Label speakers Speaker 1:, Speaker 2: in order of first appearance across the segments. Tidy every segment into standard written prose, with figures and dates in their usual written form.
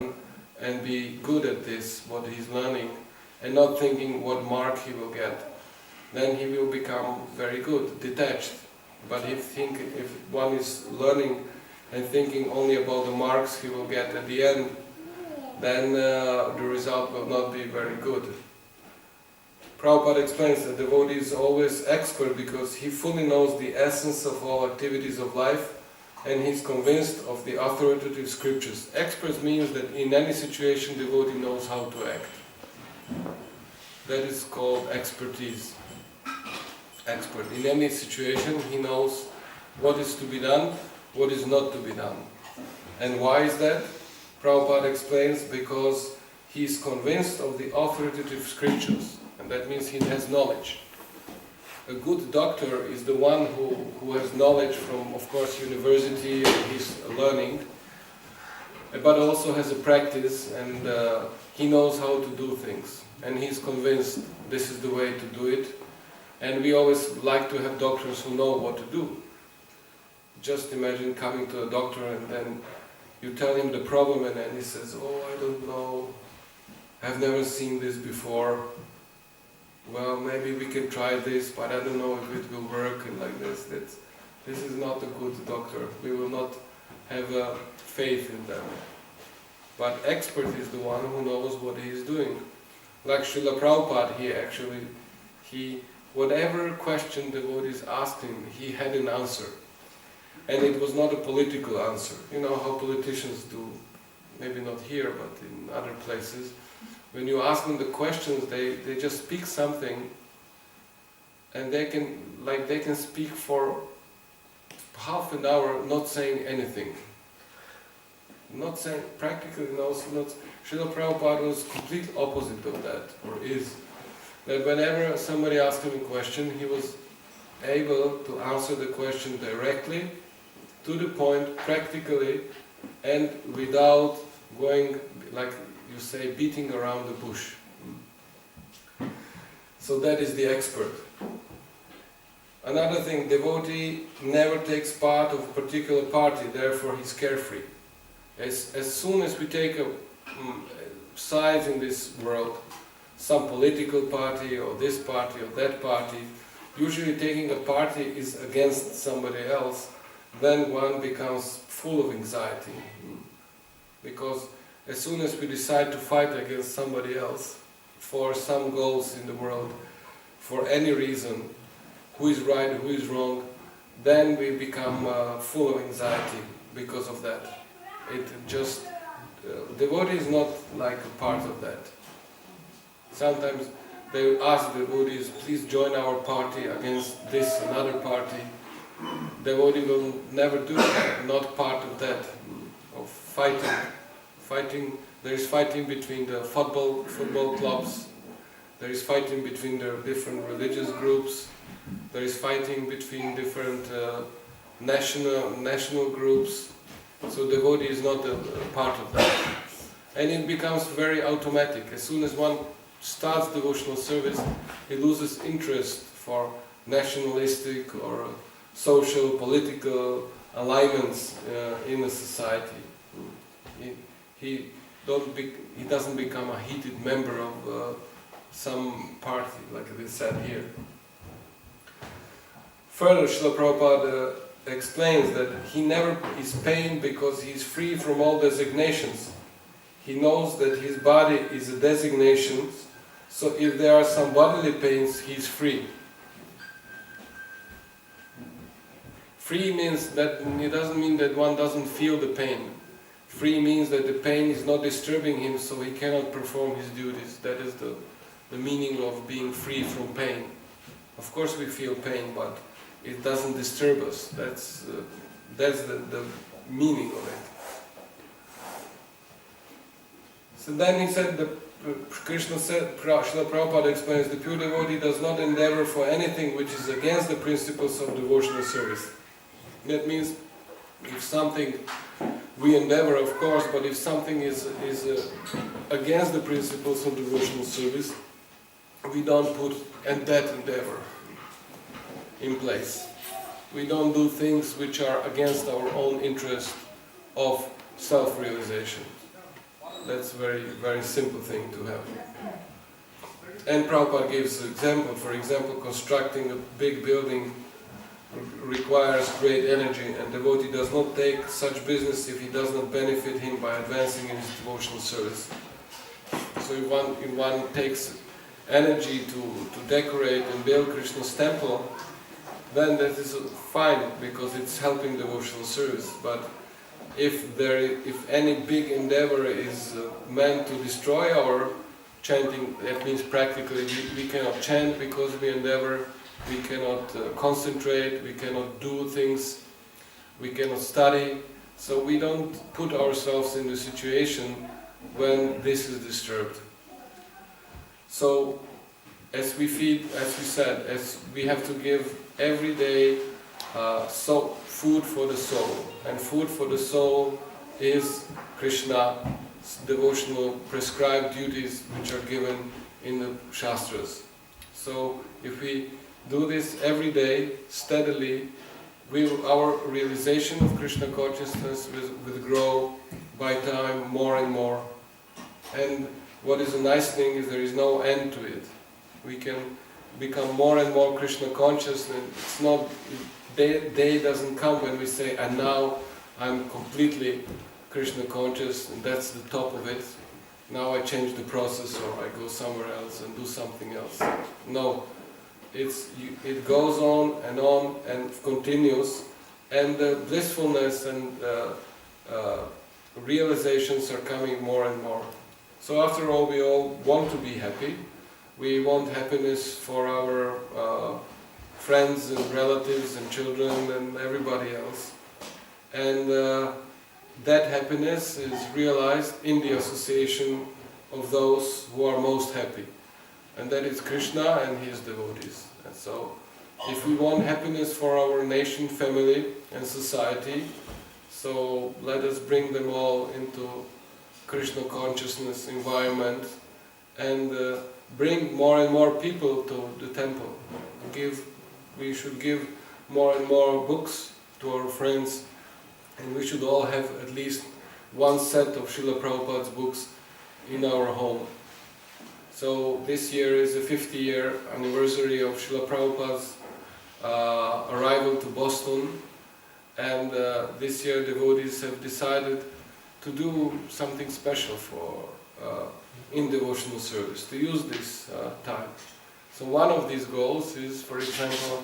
Speaker 1: and be good at this, what he's learning, and not thinking what mark he will get, then he will become very good, detached. But if one is learning and thinking only about the marks he will get at the end, then the result will not be very good. Prabhupada explains that the devotee is always expert because he fully knows the essence of all activities of life, and he is convinced of the authoritative scriptures. Expert means that in any situation the devotee knows how to act. That is called expertise. Expert. In any situation he knows what is to be done, what is not to be done. And why is that? Prabhupada explains, because he is convinced of the authoritative scriptures, and that means he has knowledge. A good doctor is the one who has knowledge from, of course, university and his learning, but also has a practice, and he knows how to do things, and he's convinced this is the way to do it. And we always like to have doctors who know what to do. Just imagine coming to a doctor and then you tell him the problem, and then he says, "Oh, I don't know, I've never seen this before. Well, maybe we can try this, but I don't know if it will work," and like this. This is not a good doctor. We will not have faith in them. But expert is the one who knows what he is doing. Like Srila Prabhupada, whatever question the devotees asked him, he had an answer. And it was not a political answer. You know how politicians do, maybe not here, but in other places. When you ask them the questions, they just speak something, and they can speak for half an hour not saying anything. Not saying, practically, Srila Prabhupada was complete opposite of that, or is. That whenever somebody asked him a question, he was able to answer the question directly, to the point, practically, and without going, like you say, beating around the bush. So that is the expert. Another thing, devotee never takes part of a particular party, therefore he's carefree. As soon as we take a side in this world, some political party or this party or that party, usually taking a party is against somebody else, then one becomes full of anxiety. Because as soon as we decide to fight against somebody else for some goals in the world, for any reason, who is right, who is wrong, then we become full of anxiety because of that. Devotee is not like a part of that. Sometimes they ask the devotees, "Please join our party against this another party." Devotee will never do that, not part of that, of fighting. There is fighting between the football clubs, there is fighting between the different religious groups, there is fighting between different national groups. So devotee is not a part of that. And it becomes very automatic. As soon as one starts devotional service, he loses interest for nationalistic or social, political alignments in a society. He doesn't become a heated member of some party, like it is said here. Further, Srila Prabhupada explains that he never is pained because he is free from all designations. He knows that his body is a designation, so if there are some bodily pains, he is free. Free means that it doesn't mean that one doesn't feel the pain. Free means that the pain is not disturbing him, so he cannot perform his duties. That is the meaning of being free from pain. Of course we feel pain, but it doesn't disturb us. That's the meaning of it. So then he said, Krishna said, Srila Prabhupada explains, the pure devotee does not endeavor for anything which is against the principles of devotional service. That means if something, we endeavor of course, but if something is against the principles of devotional service, we don't put that endeavor in place. We don't do things which are against our own interest of self-realization. That's very, very simple thing to have. And Prabhupada gives an example. For example, constructing a big building requires great energy, and devotee does not take such business if he does not benefit him by advancing in his devotional service. So if one takes energy to decorate and build Krishna's temple, then that is fine, because it's helping devotional service. But if any big endeavor is meant to destroy our chanting, that means practically we cannot chant because we endeavor, we cannot concentrate, we cannot do things, we cannot study, so we don't put ourselves in the situation when this is disturbed. So, as we said, as we have to give every day food for the soul, and food for the soul is Krishna's devotional prescribed duties which are given in the Shastras. So, if we do this every day, steadily, our realization of Krishna consciousness will grow by time more and more. And what is a nice thing is there is no end to it. We can become more and more Krishna conscious, and it's not, day doesn't come when we say, and now I'm completely Krishna conscious, and that's the top of it. Now I change the process, or I go somewhere else and do something else. No. It goes on and continues, and the blissfulness and realizations are coming more and more. So after all, we all want to be happy. We want happiness for our friends and relatives and children and everybody else. And that happiness is realized in the association of those who are most happy. And that is Krishna and his devotees. And so, if we want happiness for our nation, family and society, so let us bring them all into Krishna consciousness environment, and bring more and more people to the temple. We should give more and more books to our friends, and we should all have at least one set of Srila Prabhupada's books in our home. So this year is the 50-year anniversary of Srila Prabhupada's arrival to Boston, and this year devotees have decided to do something special for in devotional service, to use this time. So one of these goals is, for example,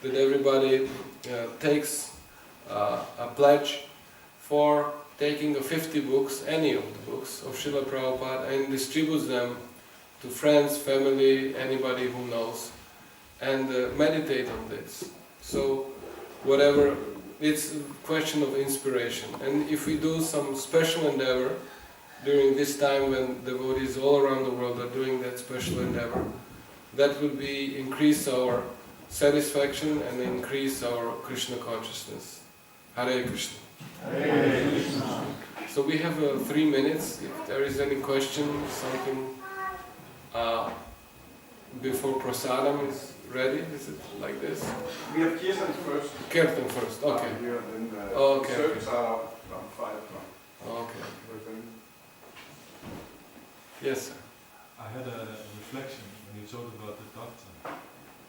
Speaker 1: that everybody takes a pledge for taking 50 books, any of the books of Srila Prabhupada, and distributes them to friends, family, anybody who knows, and meditate on this. So whatever, it's a question of inspiration. And if we do some special endeavor during this time when devotees all around the world are doing that special endeavor, that will increase our satisfaction and increase our Krishna consciousness. Hare Krishna.
Speaker 2: Hare Krishna.
Speaker 1: So we have 3 minutes. If there is any question, something before prasadam is ready, is it like this?
Speaker 2: We have Kirtan first.
Speaker 1: Kirtan first, okay.
Speaker 2: Here, then the
Speaker 1: Okay.
Speaker 2: service are around 5 o'clock.
Speaker 1: Okay. Yes, sir.
Speaker 3: I had a reflection when you talked about the doctor,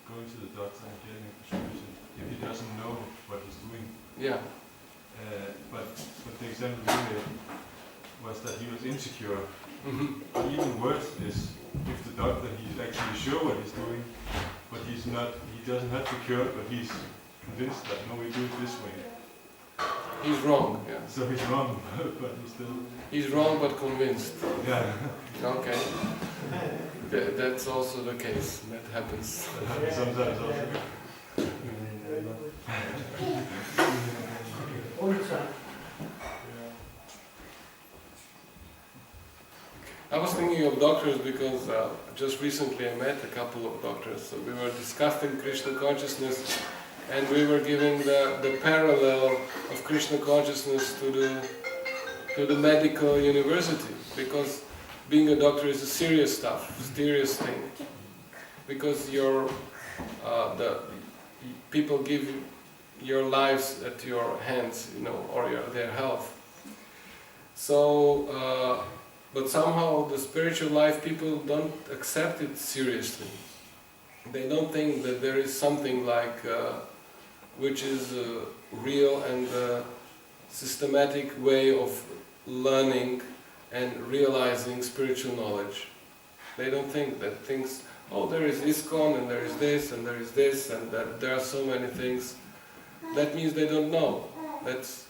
Speaker 3: going to the doctor and getting a prescription if he doesn't know what he's doing.
Speaker 1: Yeah.
Speaker 3: But the example you made was that he was insecure.
Speaker 1: Mm-hmm.
Speaker 3: Even worse is if the doctor, he's actually sure what he's doing, but he's not, he doesn't have the cure, but he's convinced that no, we do it this way.
Speaker 1: He's wrong, yeah.
Speaker 3: So he's wrong, but he's still...
Speaker 1: He's wrong but convinced.
Speaker 3: Yeah.
Speaker 1: Okay. That's also the case. That happens.
Speaker 3: That happens sometimes also.
Speaker 1: I was thinking of doctors because just recently I met a couple of doctors. So we were discussing Krishna consciousness, and we were giving the parallel of Krishna consciousness to the medical university, because being a doctor is a serious serious thing, because the people give your lives at your hands, or their health. So but somehow the spiritual life people don't accept it seriously. They don't think that there is something like which is a real and systematic way of learning and realizing spiritual knowledge. They don't think that things, oh, there is ISKCON and there is this and there is this and that there are so many things. That means they don't know. That's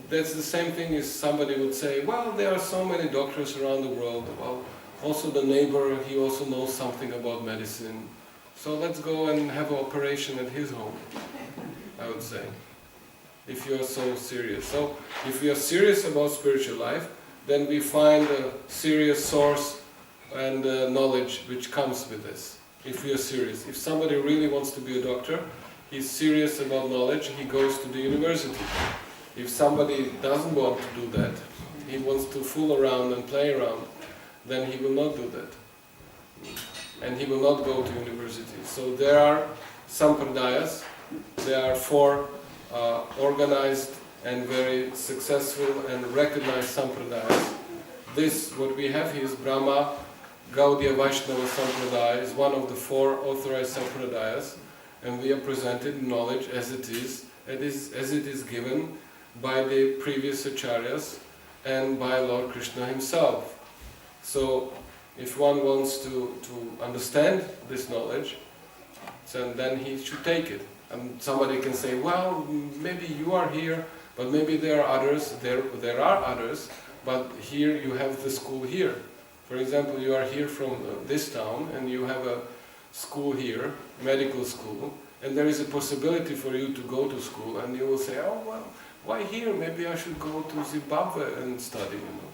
Speaker 1: the same thing as somebody would say, well, there are so many doctors around the world. Well, also the neighbor, he also knows something about medicine. So let's go and have an operation at his home, I would say, if you're so serious. So if we are serious about spiritual life, then we find a serious source and knowledge which comes with this. If we are serious. If somebody really wants to be a doctor, he's serious about knowledge, he goes to the university. If somebody doesn't want to do that, he wants to fool around and play around, then he will not do that. And he will not go to university. So there are sampradayas, there are 4 organized and very successful and recognized sampradayas. This, what we have here is Brahma Gaudiya Vaishnava Sampradaya, is one of the 4 authorized sampradayas, and we are presented knowledge as it is given by the previous acharyas and by Lord Krishna himself. So if one wants to understand this knowledge, then he should take it. And somebody can say, well, maybe you are here, but maybe there are others, there are others, but here you have the school here. For example, you are here from this town and you have a school here, medical school, and there is a possibility for you to go to school, and you will say, oh well, why here? Maybe I should go to Zimbabwe and study, you know.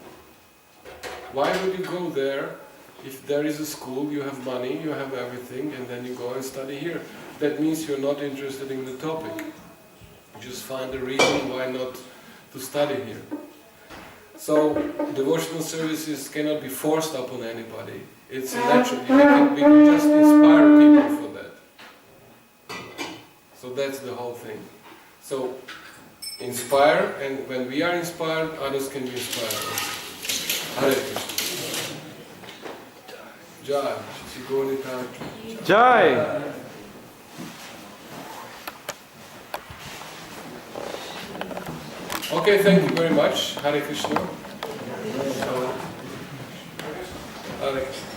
Speaker 1: Why would you go there if there is a school, you have money, you have everything, and then you go and study here? That means you're not interested in the topic. Just find a reason why not to study here. So, devotional services cannot be forced upon anybody. It's natural. We can just inspire people for that. So that's the whole thing. So, inspire, and when we are inspired, others can be inspired also. Hare Krishna. Jai. Shri Gaura
Speaker 4: Jai.
Speaker 1: Okay, thank you very much. Hare Krishna. Hare Krishna.